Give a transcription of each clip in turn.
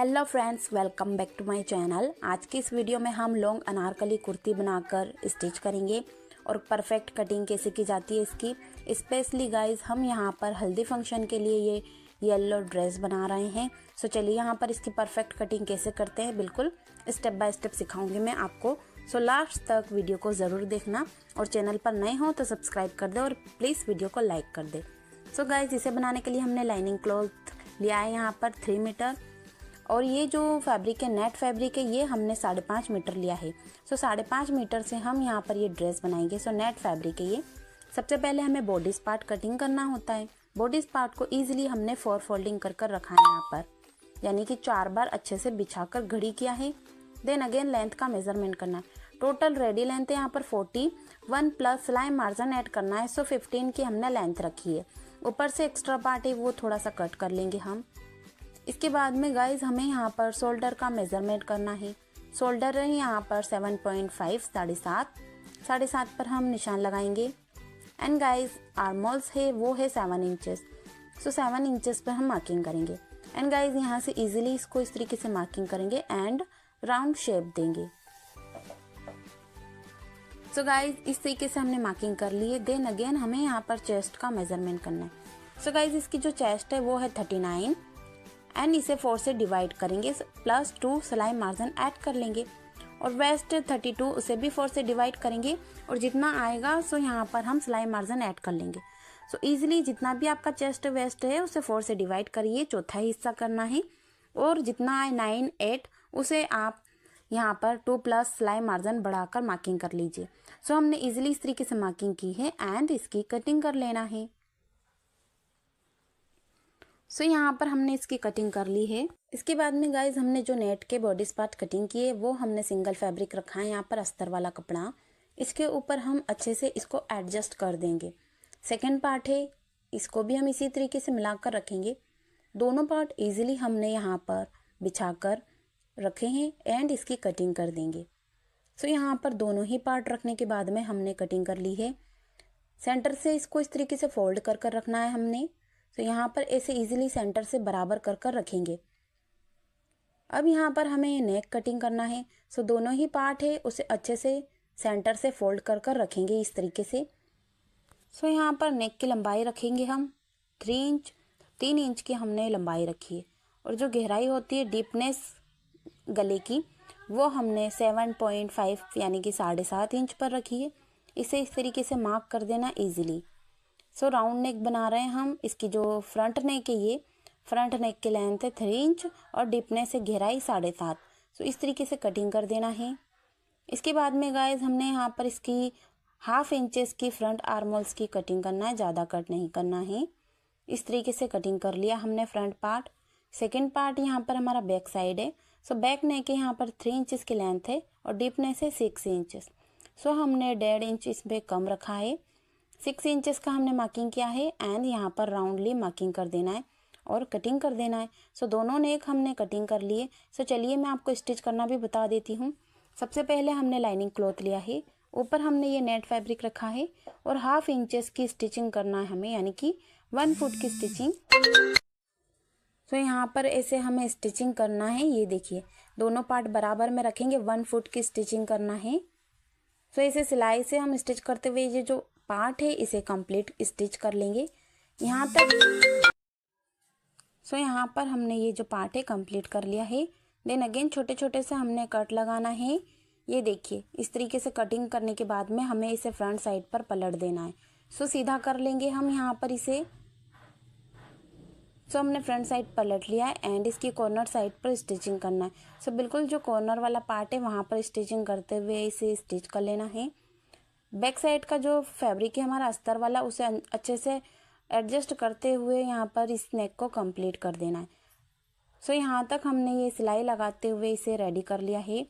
Hello friends, welcome back to my channel. आज की इस वीडियो में हम लॉन्ग अनारकली कुर्ती बनाकर स्टिच करेंगे और परफेक्ट कटिंग कैसे की जाती है इसकी। स्पेशली गाइस हम यहाँ पर हल्दी फंक्शन के लिए ये येलो ड्रेस बना रहे हैं। सो चलिए यहाँ पर इसकी परफेक्ट कटिंग कैसे करते हैं बिल्कुल स्टेप बाय स्टेप सिखाऊंगी मैं आपको। सो लास्ट तक वीडियो को ज़रूर देखना और चैनल पर नए हो तो सब्सक्राइब कर दे और प्लीज़ वीडियो को लाइक कर दे। सो गाइस इसे बनाने के लिए हमने लाइनिंग क्लॉथ लिया है यहाँ पर 3 मीटर और ये जो फैब्रिक है नेट फैब्रिक है ये हमने 5.5 मीटर लिया है। सो 5.5 मीटर से हम यहाँ पर ये ड्रेस बनाएंगे। सो नेट फैब्रिक है ये। सबसे पहले हमें बॉडी पार्ट कटिंग करना होता है। बॉडी पार्ट को इजीली हमने 4 फोल्डिंग कर रखा है यहाँ पर, यानी कि 4 बार अच्छे से बिछाकर घड़ी किया है। देन अगेन लेंथ का मेजरमेंट करना है। टोटल रेडी लेंथ है यहाँ पर 41 प्लस सिलाई मार्जिन ऐड करना है। सो 15 की हमने लेंथ रखी है। ऊपर से एक्स्ट्रा पार्ट है वो थोड़ा सा कट कर लेंगे हम। इसके बाद में गाइज हमें यहाँ पर शोल्डर का मेजरमेंट करना है। शोल्डर है यहाँ पर 7.5 7.5 पर हम निशान लगाएंगे। एंड गाइज आर्मोल्स है वो है 7 इंचेस। सो 7 इंचेस पर हम मार्किंग करेंगे। एंड गाइज यहाँ से इजीली इसको इस तरीके से मार्किंग करेंगे एंड राउंड शेप देंगे। सो गाइज इस तरीके से हमने मार्किंग कर ली है। देन अगेन हमें यहाँ पर चेस्ट का मेजरमेंट करना है। सो गाइज इसकी जो चेस्ट है वो है 39 एंड इसे 4 से डिवाइड करेंगे प्लस 2 सिलाई मार्जिन ऐड कर लेंगे और वेस्ट 32 उसे भी 4 से डिवाइड करेंगे और जितना आएगा सो यहाँ पर हम सिलाई मार्जिन ऐड कर लेंगे। सो इजीली जितना भी आपका चेस्ट वेस्ट है उसे 4 से डिवाइड करिए, चौथा हिस्सा करना है और जितना आए 9 8 उसे आप यहाँ पर 2 प्लस सिलाई मार्जिन बढ़ाकर मार्किंग कर लीजिए। सो हमने इजीली इस तरीके से मार्किंग की है एंड इसकी कटिंग कर लेना है। सो यहाँ पर हमने इसकी कटिंग कर ली है। इसके बाद में गाइज हमने जो नेट के बॉडी पार्ट कटिंग किए वो हमने सिंगल फैब्रिक रखा है यहाँ पर अस्तर वाला कपड़ा। इसके ऊपर हम अच्छे से इसको एडजस्ट कर देंगे। सेकंड पार्ट है इसको भी हम इसी तरीके से मिलाकर रखेंगे। दोनों पार्ट इजीली हमने यहाँ पर बिछाकर रखे हैं एंड इसकी कटिंग कर देंगे। सो यहाँ पर दोनों ही पार्ट रखने के बाद में हमने कटिंग कर ली है। सेंटर से इसको इस तरीके से फोल्ड कर रखना है हमने। तो यहाँ पर ऐसे इजीली सेंटर से बराबर कर रखेंगे। अब यहाँ पर हमें नेक कटिंग करना है। सो दोनों ही पार्ट है उसे अच्छे से सेंटर से फोल्ड कर रखेंगे इस तरीके से। सो यहाँ पर नेक की लंबाई रखेंगे हम 3 इंच। 3 इंच की हमने लंबाई रखी है और जो गहराई होती है डीपनेस गले की वो हमने 7.5 यानी कि 7.5 इंच पर रखी है। इसे इस तरीके से मार्क कर देना इजीली। सो राउंड नेक बना रहे हैं हम। इसकी जो फ्रंट नेक है ये फ्रंट नेक की लेंथ है 3 इंच और डीपनेस है गहराई 7.5। सो इस तरीके से कटिंग कर देना है। इसके बाद में गाइज हमने यहाँ पर इसकी 1/2 इंचेस की फ्रंट आर्मोल्स की कटिंग करना है, ज़्यादा कट नहीं करना है। इस तरीके से कटिंग कर लिया हमने फ्रंट पार्ट। सेकेंड पार्ट यहाँ पर हमारा बैक साइड है। सो बैक नेक है यहाँ पर 3 इंचेस की लेंथ है और डीपनेस है 6 इंचेस। सो हमने 1.5 इंच इसमें कम रखा है। 6 इंचेस का हमने मार्किंग किया है एंड यहाँ पर राउंडली मार्किंग कर देना है और कटिंग कर देना है। सो दोनों नेक हमने कटिंग कर लिए। सो चलिए मैं आपको स्टिच करना भी बता देती हूँ। सबसे पहले हमने लाइनिंग क्लॉथ लिया है, ऊपर हमने ये नेट फैब्रिक रखा है और 1/2 इंचेस की स्टिचिंग करना है हमें, यानी कि 1 फुट की स्टिचिंग। सो यहाँ पर ऐसे हमें स्टिचिंग करना है। ये देखिए दोनों पार्ट बराबर में रखेंगे, 1 फुट की स्टिचिंग करना है। सो इसे सिलाई से हम स्टिच करते हुए ये जो पार्ट है इसे कंप्लीट स्टिच कर लेंगे यहाँ तक। सो यहाँ पर हमने ये जो पार्ट है कंप्लीट कर लिया है। देन अगेन छोटे छोटे से हमने कट लगाना है। ये देखिए इस तरीके से कटिंग करने के बाद में हमें इसे फ्रंट साइड पर पलट देना है। सो सीधा कर लेंगे हम यहाँ पर इसे। सो हमने फ्रंट साइड पलट लिया है एंड इसकी कॉर्नर साइड पर स्टिचिंग करना है। सो बिल्कुल जो कॉर्नर वाला पार्ट है वहाँ पर स्टिचिंग करते हुए इसे स्टिच कर लेना है। बैक साइड का जो फैब्रिक है हमारा अस्तर वाला उसे अच्छे से एडजस्ट करते हुए यहाँ पर इस नेक को कंप्लीट कर देना है। सो यहाँ तक हमने ये सिलाई लगाते हुए इसे रेडी कर लिया है।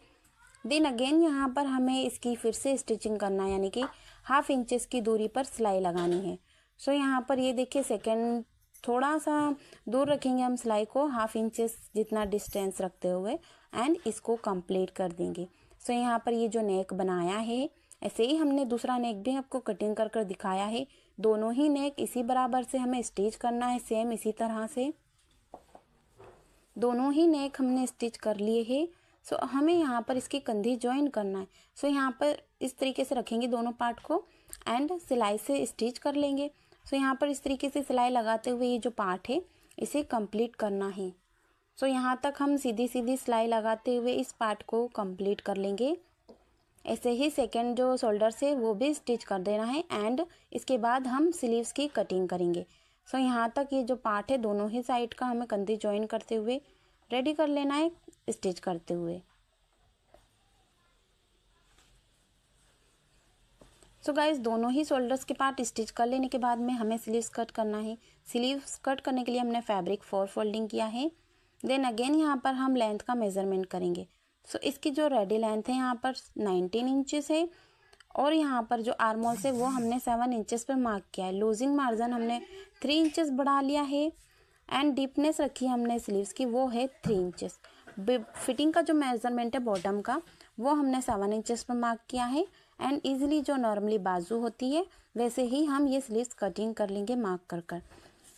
देन अगेन यहाँ पर हमें इसकी फिर से स्टिचिंग करना है, यानी कि 1/2 इंचेस की दूरी पर सिलाई लगानी है। सो यहाँ पर ये देखिए सेकेंड थोड़ा सा दूर रखेंगे हम सिलाई को, 1/2 इंचेस जितना डिस्टेंस रखते हुए एंड इसको कंप्लीट कर देंगे। सो यहाँ पर ये जो नेक बनाया है ऐसे ही हमने दूसरा नेक भी आपको कटिंग कर दिखाया है। दोनों ही नेक इसी बराबर से हमें स्टिच करना है, सेम इसी तरह से। दोनों ही नेक हमने स्टिच कर लिए हैं। सो हमें यहाँ पर इसकी कंधी ज्वाइन करना है। सो यहाँ पर इस तरीके से रखेंगे दोनों पार्ट को एंड सिलाई से स्टिच कर लेंगे। सो यहाँ पर इस तरीके से सिलाई लगाते हुए ये जो पार्ट है इसे कंप्लीट करना है। सो यहाँ तक हम सीधी सीधी सिलाई लगाते हुए इस पार्ट को कंप्लीट कर लेंगे। ऐसे ही सेकेंड जो शोल्डर है वो भी स्टिच कर देना है एंड इसके बाद हम स्लीव्स की कटिंग करेंगे। सो यहाँ तक ये जो पार्ट है दोनों ही साइड का हमें कंधी ज्वाइन करते हुए रेडी कर लेना है स्टिच करते हुए। सो गाइस दोनों ही शोल्डर्स के पार्ट स्टिच कर लेने के बाद में हमें स्लीव्स कट करना है। स्लीव्स कट करने के लिए हमने फैब्रिक 4 फोल्डिंग किया है। देन अगेन यहाँ पर हम लेंथ का मेजरमेंट करेंगे। सो इसकी जो रेडी लेंथ है यहाँ पर 19 इंचेस है और यहाँ पर जो आर्म होल है वो हमने 7 इंचेस पर मार्क किया है। लूजिंग मार्जिन हमने 3 इंचेस बढ़ा लिया है एंड डीपनेस रखी हमने स्लीव्स की वो है 3 इंचेस। फिटिंग का जो मेजरमेंट है बॉटम का वो हमने 7 इंचेस पर मार्क किया है एंड इजीली जो नॉर्मली बाजू होती है वैसे ही हम ये स्लीव्स कटिंग कर लेंगे मार्क कर कर।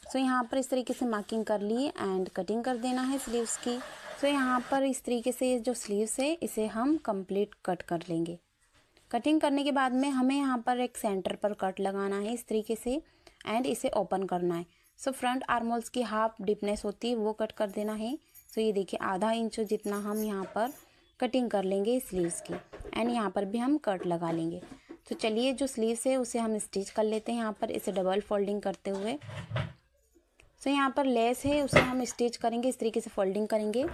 सो यहाँ पर इस तरीके से मार्किंग कर लिए एंड कटिंग कर देना है स्लीव्स की। सो यहाँ पर इस तरीके से जो स्लीव्स है इसे हम कंप्लीट कट कर लेंगे। कटिंग करने के बाद में हमें यहाँ पर एक सेंटर पर कट लगाना है इस तरीके से एंड इसे ओपन करना है। सो फ्रंट आर्म होल्स की हाफ डीपनेस होती है वो कट कर देना है। सो ये देखिए आधा इंच जितना हम यहाँ पर कटिंग कर लेंगे स्लीव्स की एंड यहाँ पर भी हम कट लगा लेंगे। तो चलिए जो स्लीव्स है उसे हम स्टिच कर लेते हैं यहाँ पर इसे डबल फोल्डिंग करते हुए। सो यहाँ पर लेस है उसे हम स्टिच करेंगे इस तरीके से फोल्डिंग करेंगे।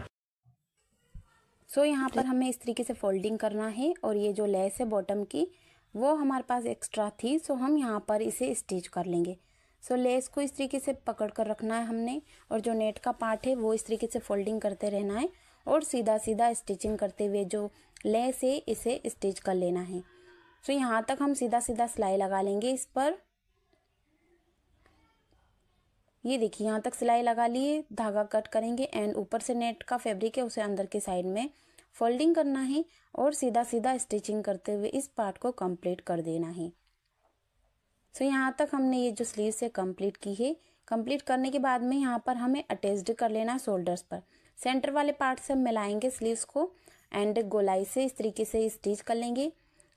सो यहाँ पर हमें इस तरीके से फोल्डिंग करना है और ये जो लेस है बॉटम की वो हमारे पास एक्स्ट्रा थी सो हम यहाँ पर इसे स्टिच कर लेंगे। सो लेस को इस तरीके से पकड़ कर रखना है हमने और जो नेट का पार्ट है वो इस तरीके से फोल्डिंग करते रहना है और सीधा सीधा स्टिचिंग करते हुए जो लेस है इसे स्टिच कर लेना है। सो यहाँ तक हम सीधा सीधा सिलाई लगा लेंगे इस पर। ये देखिए यहाँ तक सिलाई लगा लिए, धागा कट करेंगे एंड ऊपर से नेट का फैब्रिक है उसे अंदर के साइड में फोल्डिंग करना है और सीधा सीधा स्टिचिंग करते हुए इस पार्ट को कंप्लीट कर देना है। सो यहाँ तक हमने ये जो स्लीव से कंप्लीट की है। कंप्लीट करने के बाद में यहाँ पर हमें अटैच्ड कर लेना है शोल्डर्स पर। सेंटर वाले पार्ट से हम मिलाएंगे स्लीव्स को एंड गोलाई से इस तरीके से स्टिच कर लेंगे।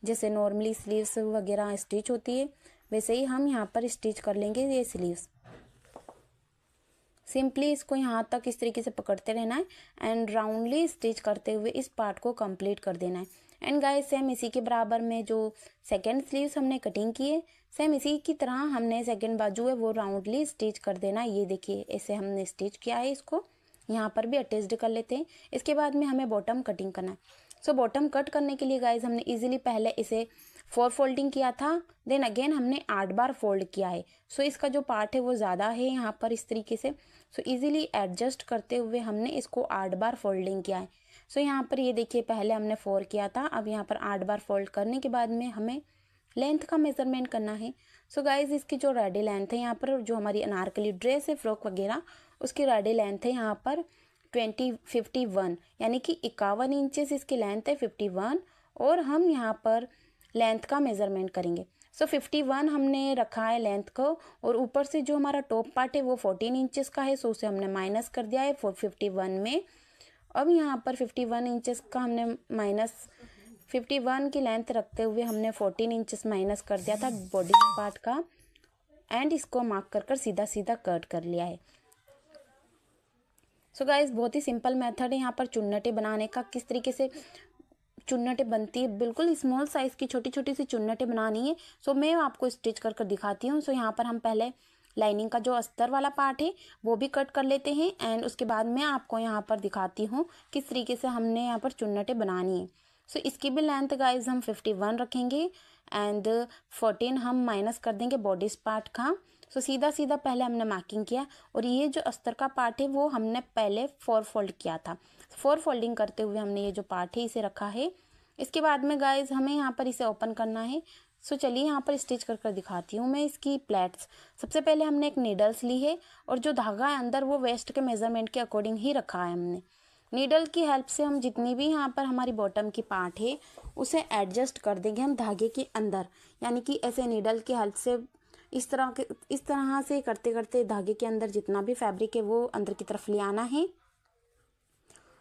जैसे नॉर्मली स्लीव्स वगैरह स्टिच होती है वैसे ही हम यहाँ पर स्टिच कर लेंगे ये स्लीव्स। सिंपली इसको यहाँ तक इस तरीके से पकड़ते रहना है एंड राउंडली स्टिच करते हुए इस पार्ट को कंप्लीट कर देना है। एंड गाइस सेम इसी के बराबर में जो सेकंड स्लीव्स हमने कटिंग की है सेम इसी की तरह हमने सेकंड बाजू है वो राउंडली स्टिच कर देना है। ये देखिए ऐसे हमने स्टिच किया है, इसको यहाँ पर भी अटैच्ड कर लेते हैं। इसके बाद में हमें बॉटम कटिंग करना है। सो बॉटम कट करने के लिए गाइस हमने इजीली पहले इसे 4 फोल्डिंग किया था, देन अगेन हमने 8 बार फोल्ड किया है। सो इसका जो पार्ट है वो ज़्यादा है यहाँ पर इस तरीके से। सो इजीली एडजस्ट करते हुए हमने इसको 8 बार फोल्डिंग किया है। सो यहाँ पर ये देखिए पहले हमने 4 किया था, अब यहाँ पर 8 बार फोल्ड करने के बाद में हमें लेंथ का मेजरमेंट करना है। सो गाइज इसकी जो रेडी लेंथ है यहाँ पर जो हमारी अनारकली ड्रेस है फ्रॉक वगैरह उसकी रेडी लेंथ है यहाँ पर 51 यानी कि 51 इंचेस इसकी लेंथ है 51 और हम यहाँ पर लेंथ का मेजरमेंट करेंगे। सो 51 हमने रखा है लेंथ को और ऊपर से जो हमारा टॉप पार्ट है वो 14 इंचेस का है। सो उसे हमने माइनस कर दिया है 51 में। अब यहाँ पर 51 इंचेस का हमने माइनस 51 की लेंथ रखते हुए हमने 14 इंचेस माइनस कर दिया था बॉडी पार्ट का एंड इसको मार्क कर कर सीधा सीधा कट कर लिया है। सो गाइस बहुत ही सिंपल मेथड है यहाँ पर चुन्नटें बनाने का। किस तरीके से चुन्नटें बनती है, बिल्कुल स्मॉल साइज़ की छोटी छोटी सी चुन्नटें बनानी है। सो मैं आपको स्टिच कर कर दिखाती हूँ। सो यहाँ पर हम पहले लाइनिंग का जो अस्तर वाला पार्ट है वो भी कट कर लेते हैं एंड उसके बाद मैं आपको यहाँ पर दिखाती हूँ किस तरीके से हमने यहाँ पर चुन्नटें बनानी है। सो इसकी भी लेंथ गाइज हम 51 रखेंगे एंड 14 हम माइनस कर देंगे बॉडी पार्ट का। सो सीधा सीधा पहले हमने मार्किंग किया और ये जो अस्तर का पार्ट है वो हमने पहले 4 फोल्ड किया था। 4 फोल्डिंग करते हुए हमने ये जो पार्ट है इसे रखा है। इसके बाद में गाइज हमें यहाँ पर इसे ओपन करना है। सो चलिए यहाँ पर स्टिच कर कर दिखाती हूँ मैं इसकी प्लेट्स। सबसे पहले हमने एक नीडल्स ली है और जो धागा है अंदर वो वेस्ट के मेजरमेंट के अकॉर्डिंग ही रखा है हमने। नीडल की हेल्प से हम जितनी भी यहाँ पर हमारी बॉटम की पार्ट है उसे एडजस्ट कर देंगे हम धागे के अंदर, यानी कि ऐसे नीडल की हेल्प से इस तरह से करते करते धागे के अंदर जितना भी फैब्रिक है वो अंदर की तरफ ले आना है।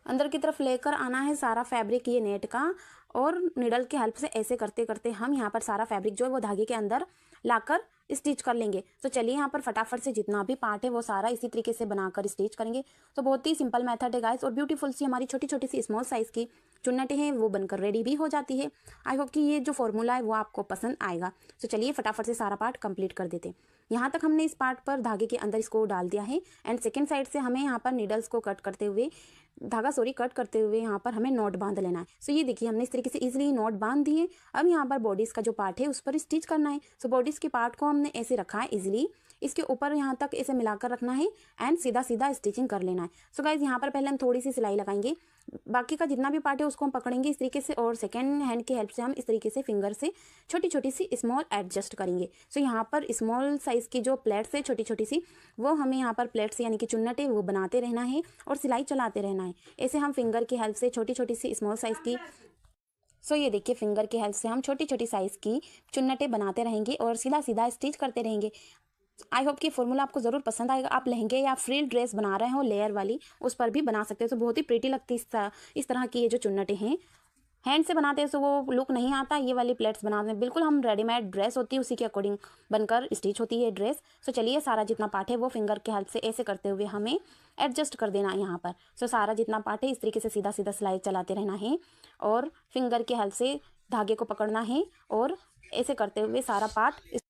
अंदर की तरफ लेकर आना है सारा फैब्रिक ये नेट का, और निडल की हेल्प से ऐसे करते करते हम यहाँ पर सारा फैब्रिक जो है वो धागे के अंदर लाकर स्टिच कर लेंगे। तो चलिए यहाँ पर फटाफट से जितना भी पार्ट है वो सारा इसी तरीके से बनाकर स्टिच करेंगे। तो बहुत ही सिंपल मेथड है गाइस, और ब्यूटीफुल सी हमारी छोटी छोटी सी स्मॉल साइज़ की चुन्नटें हैं वो बनकर रेडी भी हो जाती है। आई होप कि ये जो फॉर्मूला है वो आपको पसंद आएगा। तो चलिए फटाफट से सारा पार्ट कंप्लीट कर देते हैं। यहाँ तक हमने इस पार्ट पर धागे के अंदर इसको डाल दिया है, एंड सेकेंड साइड से हमें यहाँ पर नीडल्स को कट करते हुए कट करते हुए यहाँ पर हमें नॉट बांध लेना है। सो ये देखिए हमने इस तरीके से इजीली नॉट बांध दिए। अब यहाँ पर बॉडीज का जो पार्ट है उस पर स्टिच करना है। सो बॉडीज के पार्ट को हमने ऐसे रखा है इजीली, इसके ऊपर यहाँ तक ऐसे मिलाकर रखना है एंड सीधा सीधा स्टिचिंग कर लेना है। सो गाइज यहाँ पर पहले हम थोड़ी सी सिलाई लगाएंगे, बाकी का जितना भी पार्ट है उसको हम पकड़ेंगे इस तरीके से, और सेकेंड हैंड की हेल्प से हम इस तरीके से फिंगर से छोटी छोटी सी स्मॉल एडजस्ट करेंगे। सो यहाँ पर स्मॉल साइज़ की जो प्लेट्स है छोटी छोटी सी, वो हमें यहाँ पर प्लेट्स यानी कि चुन्नटें वो बनाते रहना है और सिलाई चलाते रहना है। ऐसे हम फिंगर की हेल्प से छोटी छोटी सी स्मॉल साइज़ की ये देखिए फिंगर की हेल्प से हम छोटी छोटी साइज़ की चुन्नटें बनाते रहेंगे और सीधा सीधा स्टिच करते रहेंगे। आई होप कि फॉर्मूला आपको ज़रूर पसंद आएगा। आप लहंगे या फ्रिल ड्रेस बना रहे हो लेयर वाली, उस पर भी बना सकते हो। तो बहुत ही प्रीटी लगती है इस तरह की ये जो चुन्नटें हैं। हैंड से बनाते हैं तो वो लुक नहीं आता। ये वाली प्लेट्स बनाते हैं बिल्कुल हम रेडीमेड ड्रेस होती है उसी के अकॉर्डिंग बनकर स्टिच होती है ड्रेस। सो चलिए सारा जितना पार्ट है वो फिंगर की हेल्प से ऐसे करते हुए हमें एडजस्ट कर देना है यहाँ पर। सो सारा जितना पार्ट है इस तरीके से सीधा सीधा सिलाई चलाते रहना है और फिंगर की हेल्प से धागे को पकड़ना है और ऐसे करते हुए सारा पार्ट।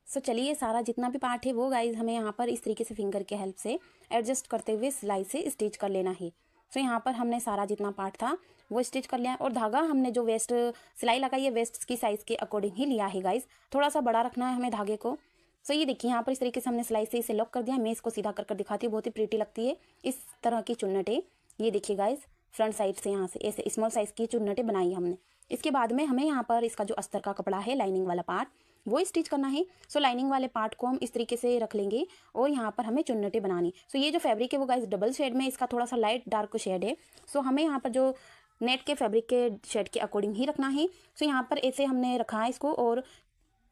चलिए सारा जितना भी पार्ट है वो गाइज हमें यहाँ पर इस तरीके से फिंगर के हेल्प से एडजस्ट करते हुए सिलाई से स्टिच कर लेना है। यहाँ पर हमने सारा जितना पार्ट था वो स्टिच कर लिया है, और धागा हमने जो वेस्ट सिलाई लगाई है वेस्ट की साइज़ के अकॉर्डिंग ही लिया है गाइज, थोड़ा सा बड़ा रखना है हमें धागे को। ये देखिए यहाँ पर इस तरीके से हमने सिलाई से इसे लॉक कर दिया। मैं इसको सीधा कर दिखाती हूँ, बहुत ही प्रीटी लगती है इस तरह की चुन्नटें। ये देखिए गाइज फ्रंट साइड से यहाँ से ऐसे स्मॉल साइज़ की चुन्नटें बनाई हमने। इसके बाद में हमें यहाँ पर इसका जो अस्तर का कपड़ा है लाइनिंग वाला पार्ट वो स्टिच करना है। लाइनिंग वाले पार्ट को हम इस तरीके से रख लेंगे और यहाँ पर हमें चुन्नटें बनानी। ये जो फैब्रिक है वो गाइस डबल शेड में, इसका थोड़ा सा लाइट डार्क शेड है। हमें यहाँ पर जो नेट के फैब्रिक के शेड के अकॉर्डिंग ही रखना है। यहाँ पर ऐसे हमने रखा है इसको, और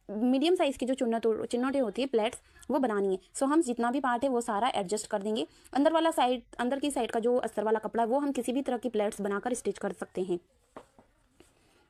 मीडियम साइज़ की जो चुन्नटें होती है प्लेट्स वो बनानी है। हम जितना भी पार्ट है वो सारा एडजस्ट कर देंगे। अंदर की साइड का जो अस्तर वाला कपड़ा है वो हम किसी भी तरह की प्लेट्स बनाकर स्टिच कर सकते हैं।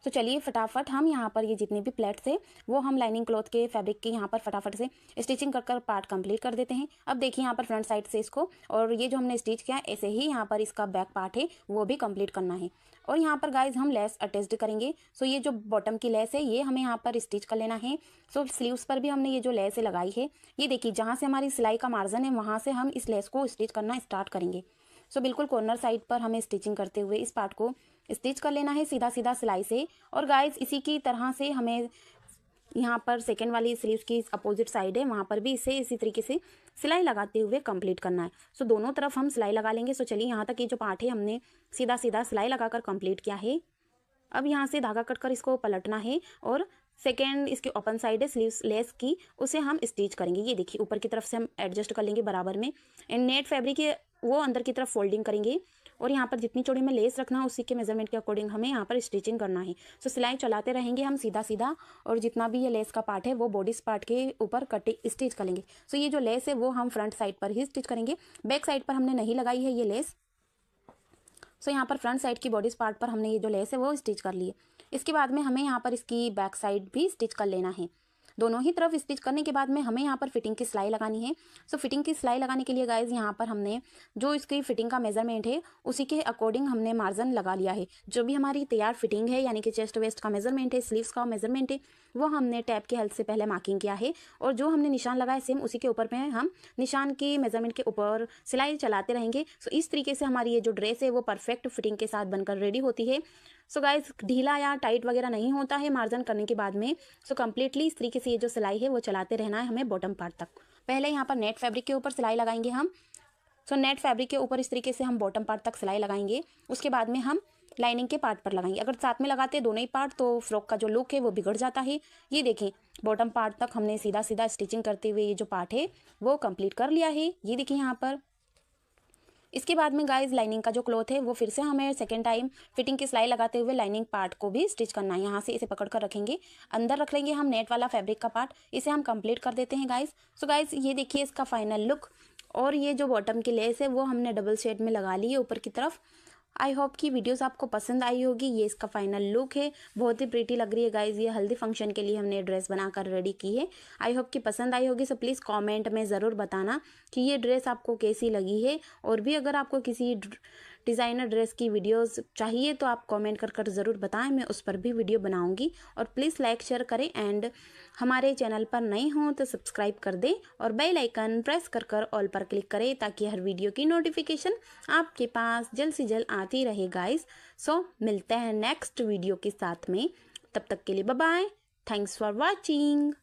चलिए फटाफट हम यहाँ पर ये जितने भी प्लेट्स है वो हम लाइनिंग क्लॉथ के फैब्रिक के यहाँ पर फटाफट से स्टिचिंग कर पार्ट कंप्लीट कर देते हैं। अब देखिए यहाँ पर फ्रंट साइड से इसको, और ये जो हमने स्टिच किया ऐसे ही यहाँ पर इसका बैक पार्ट है वो भी कंप्लीट करना है। और यहाँ पर गाइज हम लेस अटैच्ड करेंगे। ये जो बॉटम की लेस है ये हमें यहाँ पर स्टिच कर लेना है। स्लीव्स पर भी हमने ये जो लेस लगाई है, ये देखिए जहाँ से हमारी सिलाई का मार्जिन है वहाँ से हम इस लेस को स्टिच करना स्टार्ट करेंगे। बिल्कुल कॉर्नर साइड पर हमें स्टिचिंग करते हुए इस पार्ट को स्टिच कर लेना है सीधा सीधा सिलाई से। और गाइस इसी की तरह से हमें यहाँ पर सेकेंड वाली स्लीव्स की अपोजिट साइड है वहाँ पर भी इसे इसी तरीके से सिलाई लगाते हुए कंप्लीट करना है। दोनों तरफ हम सिलाई लगा लेंगे। चलिए यहाँ तक ये जो पार्ट है हमने सीधा सीधा सिलाई लगाकर कंप्लीट किया है। अब यहाँ से धागा कट कर इसको पलटना है, और सेकेंड इसकी ओपन साइड है स्लीव्स लेस की, उसे हम स्टिच करेंगे। ये देखिए ऊपर की तरफ से हम एडजस्ट कर लेंगे बराबर में, एंड नेट फैब्रिक है वो अंदर की तरफ फोल्डिंग करेंगे, और यहाँ पर जितनी चौड़ी में लेस रखना है उसी के मेजरमेंट के अकॉर्डिंग हमें यहाँ पर स्टिचिंग करना है। सिलाई चलाते रहेंगे हम सीधा सीधा, और जितना भी ये लेस का पार्ट है वो बॉडी पार्ट के ऊपर कटिंग स्टिच करेंगे। ये जो लेस है वो हम फ्रंट साइड पर ही स्टिच करेंगे, बैक साइड पर हमने नहीं लगाई है ये लेस। यहाँ पर फ्रंट साइड की बॉडी पार्ट पर हमने ये जो लेस है वो स्टिच कर ली है। इसके बाद में हमें यहाँ पर इसकी बैक साइड भी स्टिच कर लेना है। दोनों ही तरफ स्टिच करने के बाद में हमें यहाँ पर फिटिंग की सिलाई लगानी है। फिटिंग की सिलाई लगाने के लिए गाइज यहाँ पर हमने जो इसकी फिटिंग का मेजरमेंट है उसी के अकॉर्डिंग हमने मार्जिन लगा लिया है। जो भी हमारी तैयार फिटिंग है यानी कि चेस्ट वेस्ट का मेजरमेंट है, स्लीव्स का मेजरमेंट है, वो हमने टैप की हेल्प से पहले मार्किंग किया है, और जो हमने निशान लगाया सेम उसी के ऊपर में हम निशान के मेजरमेंट के ऊपर सिलाई चलाते रहेंगे। इस तरीके से हमारी ये जो ड्रेस है वो परफेक्ट फिटिंग के साथ बनकर रेडी होती है। गाइस ढीला या टाइट वगैरह नहीं होता है मार्जिन करने के बाद में। कंप्लीटली इस तरीके से ये जो सिलाई है वो चलाते रहना है हमें बॉटम पार्ट तक। पहले यहाँ पर नेट फैब्रिक के ऊपर सिलाई लगाएंगे हम। नेट फैब्रिक के ऊपर इस तरीके से हम बॉटम पार्ट तक सिलाई लगाएंगे, उसके बाद में हम लाइनिंग के पार्ट पर लगाएंगे। अगर साथ में लगाते हैं दोनों ही पार्ट तो फ्रॉक का जो लुक है वो बिगड़ जाता है। ये देखें बॉटम पार्ट तक हमने सीधा सीधा स्टिचिंग करते हुए ये जो पार्ट है वो कंप्लीट कर लिया है। ये देखिए यहाँ पर। इसके बाद में गाइज लाइनिंग का जो क्लॉथ है वो फिर से हमें सेकेंड टाइम फिटिंग की सिलाई लगाते हुए लाइनिंग पार्ट को भी स्टिच करना है। यहाँ से इसे पकड़ कर रखेंगे, अंदर रख लेंगे हम नेट वाला फैब्रिक का पार्ट, इसे हम कंप्लीट कर देते हैं गाइज। गाइज ये देखिए इसका फाइनल लुक, और ये जो बॉटम की लेस है वो हमने डबल शेड में लगा ली है ऊपर की तरफ। आई होप कि वीडियोस आपको पसंद आई होगी। ये इसका फाइनल लुक है, बहुत ही प्रीटी लग रही है गाइज। ये हल्दी फंक्शन के लिए हमने ड्रेस बनाकर रेडी की है। आई होप कि पसंद आई होगी। सो प्लीज़ कमेंट में ज़रूर बताना कि ये ड्रेस आपको कैसी लगी है। और भी अगर आपको किसी डिज़ाइनर ड्रेस की वीडियोस चाहिए तो आप कमेंट कर ज़रूर बताएं, मैं उस पर भी वीडियो बनाऊंगी। और प्लीज़ लाइक शेयर करें एंड हमारे चैनल पर नए हों तो सब्सक्राइब कर दें और बेल आइकन प्रेस कर ऑल पर क्लिक करें ताकि हर वीडियो की नोटिफिकेशन आपके पास जल्द से जल्द आती रहे गाइस। सो मिलते हैं नेक्स्ट वीडियो के साथ में, तब तक के लिए bye bye. Thanks for watching.